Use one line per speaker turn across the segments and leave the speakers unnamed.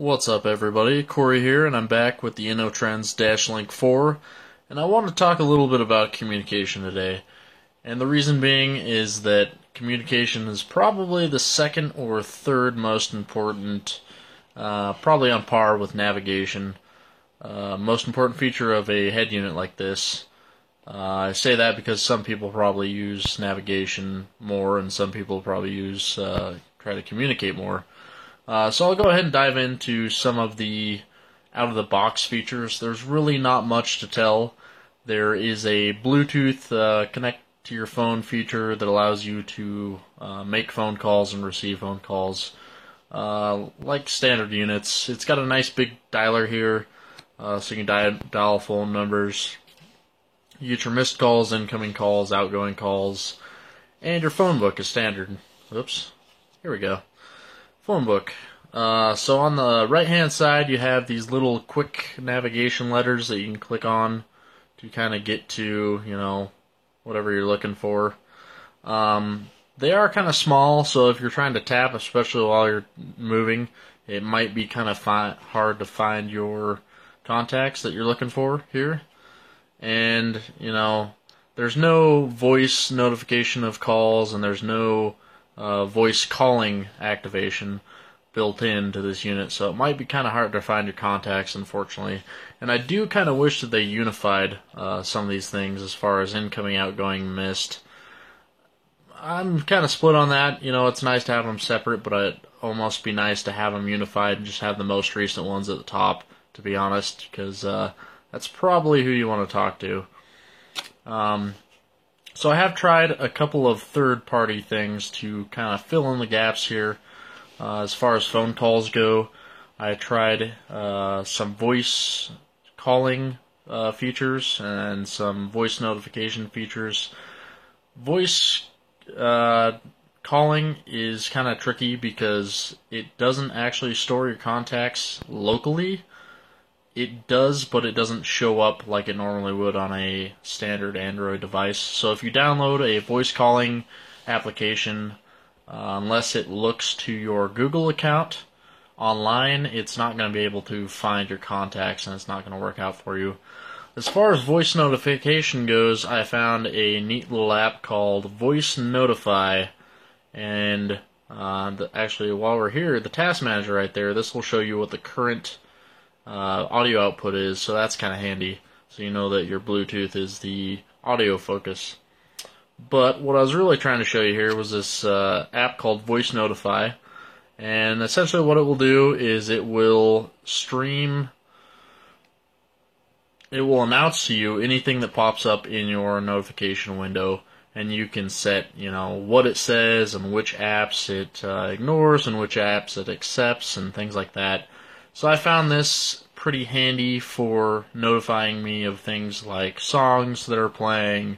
What's up, everybody? Corey here, and I'm back with the InnoTrends DashLink 4, and I want to talk a little bit about communication today. And the reason being is that communication is probably the second or third most important, probably on par with navigation, most important feature of a head unit like this. I say that because some people probably use navigation more, and some people probably use try to communicate more. So I'll go ahead and dive into some of the out-of-the-box features. There's really not much to tell. There is a Bluetooth connect to your phone feature that allows you to make phone calls and receive phone calls like standard units. It's got a nice big dialer here, so you can dial phone numbers. You get your missed calls, incoming calls, outgoing calls, and your phone book is standard. Oops, here we go. Phone book. So on the right-hand side, you have these little quick navigation letters that you can click on to kind of get to, whatever you're looking for. They are kind of small, so if you're trying to tap, especially while you're moving, it might be kind of hard to find your contacts that you're looking for here. And, there's no voice notification of calls, and there's no voice calling activation built into this unit, so it might be kind of hard to find your contacts, unfortunately. And I do kind of wish that they unified some of these things as far as incoming, outgoing, missed. I'm kind of split on that. It's nice to have them separate, but it'd almost be nice to have them unified and just have the most recent ones at the top, to be honest, because that's probably who you want to talk to. So I have tried a couple of third-party things to kind of fill in the gaps here. As far as phone calls go, I tried some voice calling features and some voice notification features. Voice calling is kind of tricky because it doesn't actually store your contacts locally. It does, but it doesn't show up like it normally would on a standard Android device. So if you download a voice calling application, unless it looks to your Google account online, it's not going to be able to find your contacts, and it's not going to work out for you. As far as voice notification goes, I found a neat little app called Voice Notify, and actually, while we're here, the task manager right there, this will show you what the current audio output is, so that's kind of handy, so you know that your Bluetooth is the audio focus. But what I was really trying to show you here was this app called Voice Notify, and essentially what it will do is it will announce to you anything that pops up in your notification window, and you can set, what it says and which apps it ignores and which apps it accepts and things like that. So I found this pretty handy for notifying me of things like songs that are playing,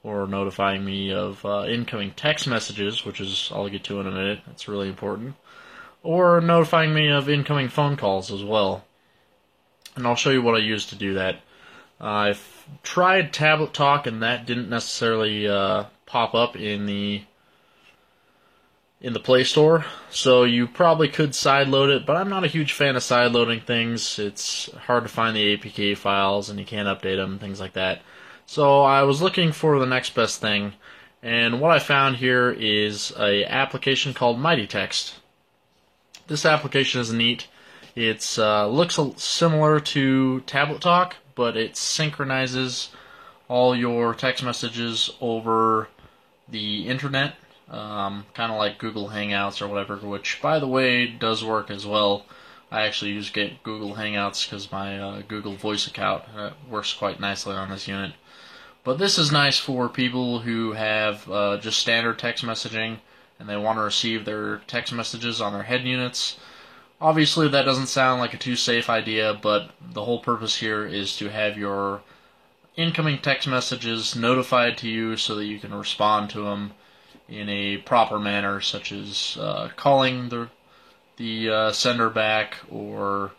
or notifying me of incoming text messages, which is I'll get to in a minute. That's really important. Or notifying me of incoming phone calls as well. And I'll show you what I use to do that. I've tried Tablet Talk, and that didn't necessarily pop up in the Play Store, so you probably could sideload it, but I'm not a huge fan of sideloading things. It's hard to find the APK files, and you can't update them, things like that. So I was looking for the next best thing, and what I found here is an application called MightyText. This application is neat. It looks similar to Tablet Talk, but it synchronizes all your text messages over the internet. Kind of like Google Hangouts or whatever, which, by the way, does work as well. I actually use Google Hangouts because my Google Voice account works quite nicely on this unit. But this is nice for people who have just standard text messaging and they want to receive their text messages on their head units. Obviously, that doesn't sound like a too safe idea, but the whole purpose here is to have your incoming text messages notified to you so that you can respond to them in a proper manner, such as calling the sender back, or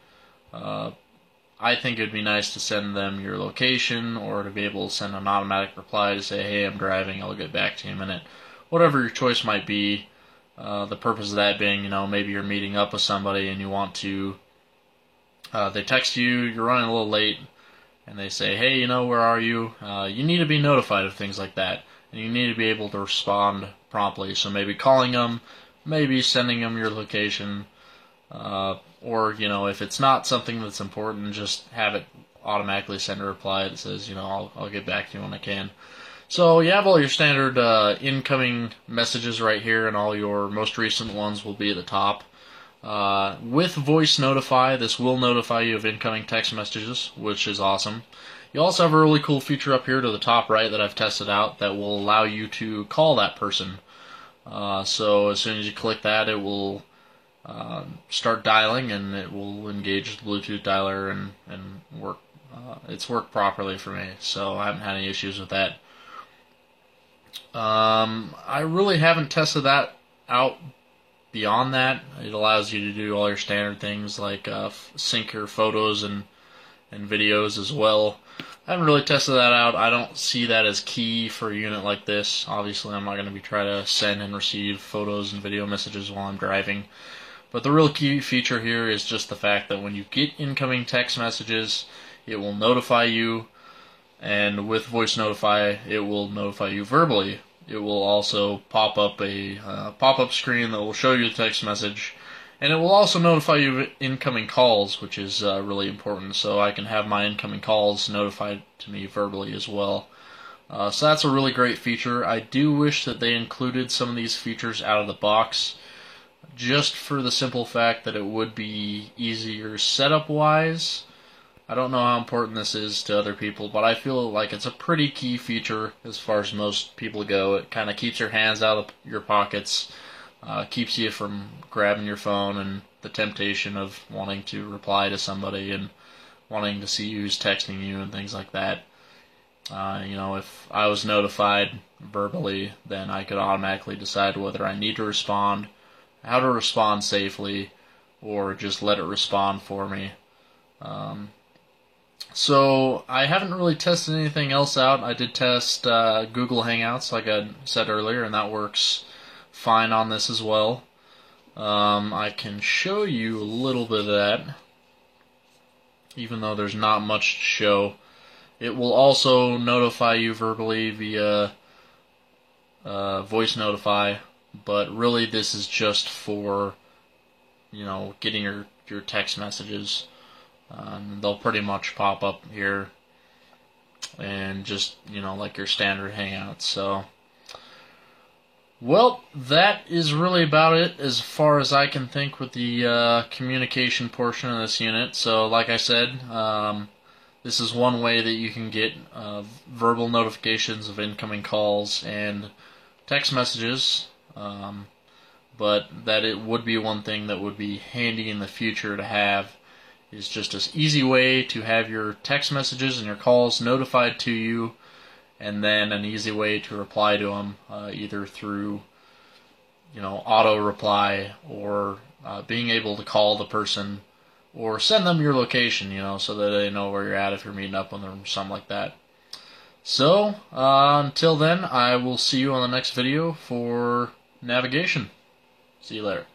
I think it would be nice to send them your location, or to be able to send an automatic reply to say, hey, I'm driving, I'll get back to you in a minute. Whatever your choice might be, the purpose of that being, maybe you're meeting up with somebody and you want to They text you, you're running a little late, and they say, hey, where are you? You need to be notified of things like that, and you need to be able to respond promptly. So maybe calling them, maybe sending them your location, or, if it's not something that's important, just have it automatically send a reply that says, I'll get back to you when I can. So you have all your standard incoming messages right here, and all your most recent ones will be at the top. With Voice Notify, this will notify you of incoming text messages, which is awesome. You also have a really cool feature up here to the top right that I've tested out that will allow you to call that person. So as soon as you click that, it will start dialing, and it will engage the Bluetooth dialer and work. It's worked properly for me, so I haven't had any issues with that. I really haven't tested that out beyond that. It allows you to do all your standard things like sync your photos and videos as well. I haven't really tested that out. I don't see that as key for a unit like this. Obviously, I'm not going to be trying to send and receive photos and video messages while I'm driving. But the real key feature here is just the fact that when you get incoming text messages, it will notify you, and with Voice Notify, it will notify you verbally. It will also pop up a pop-up screen that will show you the text message, and it will also notify you of incoming calls, which is really important, so I can have my incoming calls notified to me verbally as well. So that's a really great feature. I do wish that they included some of these features out of the box, just for the simple fact that it would be easier setup-wise. I don't know how important this is to other people, but I feel like it's a pretty key feature as far as most people go. It kind of keeps your hands out of your pockets, keeps you from grabbing your phone and the temptation of wanting to reply to somebody and wanting to see who's texting you and things like that. If I was notified verbally, then I could automatically decide whether I need to respond, how to respond safely, or just let it respond for me. So I haven't really tested anything else out. I did test Google Hangouts, like I said earlier, and that works fine on this as well. I can show you a little bit of that, even though there's not much to show. It will also notify you verbally via Voice Notify, but really this is just for, getting your text messages. They'll pretty much pop up here, and just, like your standard Hangouts. So, well, that is really about it as far as I can think with the communication portion of this unit. So, like I said, this is one way that you can get verbal notifications of incoming calls and text messages, but that it would be one thing that would be handy in the future to have, is just an easy way to have your text messages and your calls notified to you, and then an easy way to reply to them, either through, auto reply, or being able to call the person, or send them your location, so that they know where you're at if you're meeting up with them or something like that. So, until then, I will see you on the next video for navigation. See you later.